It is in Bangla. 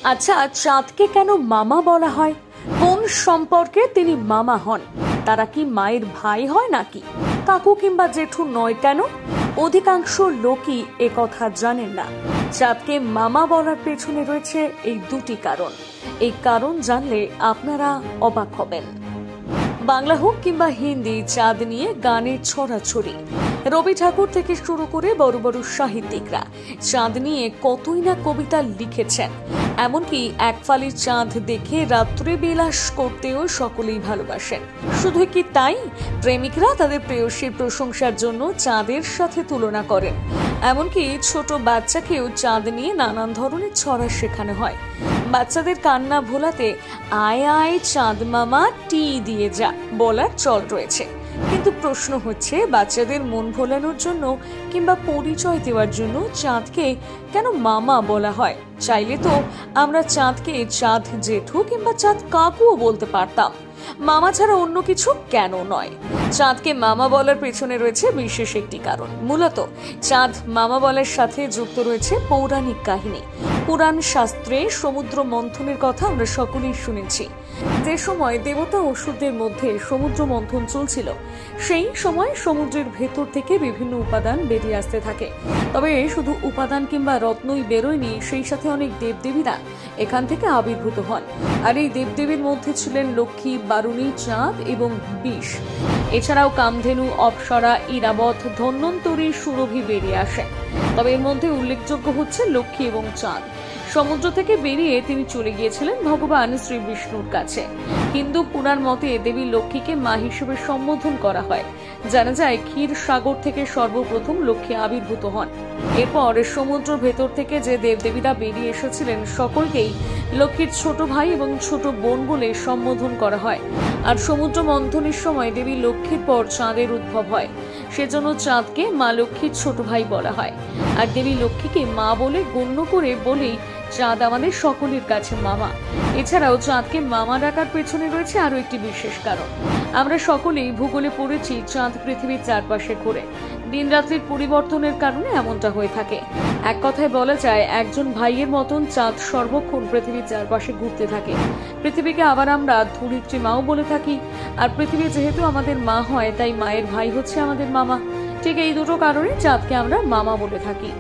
আচ্ছা, চাঁদকে কেন মামা বলা হয়? কোন সম্পর্কে তিনি মামা হন? তারা কি মায়ের ভাই হয় নাকি? কাকু কিংবা জেঠু নয় কেন? অধিকাংশ লোকই একথা জানেন না। চাঁদকে মামা বলার পেছনে রয়েছে এই দুটি কারণ। এই কারণ জানলে আপনারা অবাক হবেন। বাংলা হোক কিংবা হিন্দি, চাঁদ নিয়ে গানের ছড়াছড়ি। রবি ঠাকুর থেকে শুরু করে বড় বড় সাহিত্যিকরা চাঁদ নিয়ে কতই না কবিতা লিখেছেন। এমনকি এক ফালি চাঁদ দেখে রাত্রে বিলাস করতেও সকলেই ভালোবাসেন। শুধু কি তাই, প্রেমিকরা তাদের প্রেয়সীর প্রশংসার জন্য চাঁদের সাথে তুলনা করেন। এমনকি ছোট বাচ্চাকেও চাঁদ নিয়ে নানান ধরনের ছড়া শেখানো হয়। বাচ্চাদের কান্না ভোলাতে আয় আয় চাঁদ মামা টি দিয়ে যা বলার চল রয়েছে। কিন্তু প্রশ্ন হচ্ছে, বাচ্চাদের মন ভোলানোর জন্য কিংবা পরিচয় দেওয়ার জন্য চাঁদকে কেন মামা বলা হয়? চাইলে তো আমরা চাঁদকে চাঁদ জেঠু কিংবা চাঁদ কাকুও বলতে পারতাম। মামা ছাড়া অন্য কিছু কেন নয়? চাঁদকে মামা বলার পেছনে রয়েছে বিশেষ একটি কারণ। মূলত চাঁদ মামা বলার সাথে যুক্ত রয়েছে পৌরাণিক কাহিনী। পুরাণ শাস্ত্রে সমুদ্র মন্থনের কথা আমরা সকলেই শুনেছি। যে সময় দেবতা অসুরদের মধ্যে সমুদ্র মন্থন চলছিল, সেই সময় সমুদ্রের ভেতর থেকে বিভিন্ন উপাদান বেরিয়ে আসতে থাকে। তবে শুধু উপাদান কিংবা রত্নই বেরোয়নি, সেই সাথে অনেক দেবদেবীরা এখান থেকে আবির্ভূত হন। আর এই দেবদেবীর মধ্যে ছিলেন লক্ষ্মী, বারুণী, চাঁদ এবং বিষ। এছাড়াও কামধেনু, অপ্সরা, ইরাবত, ধন্বন্তরী, সুরভি বেরিয়ে আসেন। তবে এর মধ্যে উল্লেখযোগ্য হচ্ছে লক্ষ্মী এবং চাঁদ। সমুদ্র থেকে বেরিয়ে তিনি চলে গিয়েছিলেন ভগবান শ্রী বিষ্ণুর কাছে। হিন্দু পুরাণ মতে দেবী লক্ষ্মীকে মা হিসেবে সম্বোধন করা হয়। জানা যায় ক্ষীর সাগর থেকে সর্বপ্রথম লক্ষ্মী আবির্ভূত হন। এরপর সমুদ্র ভেতর থেকে যে দেবদেবীরা বেরিয়ে এসেছিলেন সকলকেই লক্ষ্মীর ছোট ভাই এবং ছোট বোন বলে সম্বোধন করা হয়। আর সমুদ্র মন্থনের সময় দেবী লক্ষ্মীর পর চাঁদের উদ্ভব হয়। সেজন্য চাঁদকে মা লক্ষ্মীর ছোট ভাই বলা হয়। আর দেবী লক্ষ্মীকে মা বলে গণ্য করে বলেই চাঁদ আমাদের সকলের কাছে মামা। এছাড়াও চাঁদকে মামা ডাকার পেছনে রয়েছে আরো একটি বিশেষ কারণ। আমরা সকলেই ভূগোলে পড়েছি চাঁদ পৃথিবীর চারপাশে ঘোরে। দিন রাত্রির পরিবর্তনের কারণে এমনটা হয়ে থাকে। এক কথায় বলা যায়, একজন ভাইয়ের মতন চাঁদ সর্বক্ষণ পৃথিবীর চারপাশে ঘুরতে থাকে। পৃথিবীকে আবার আমরা ধরিত্রী মাও বলে থাকি। আর পৃথিবী যেহেতু আমাদের মা হয়, তাই মায়ের ভাই হচ্ছে আমাদের মামা। ঠিক এই দুটো কারণে চাঁদকে আমরা মামা বলে থাকি।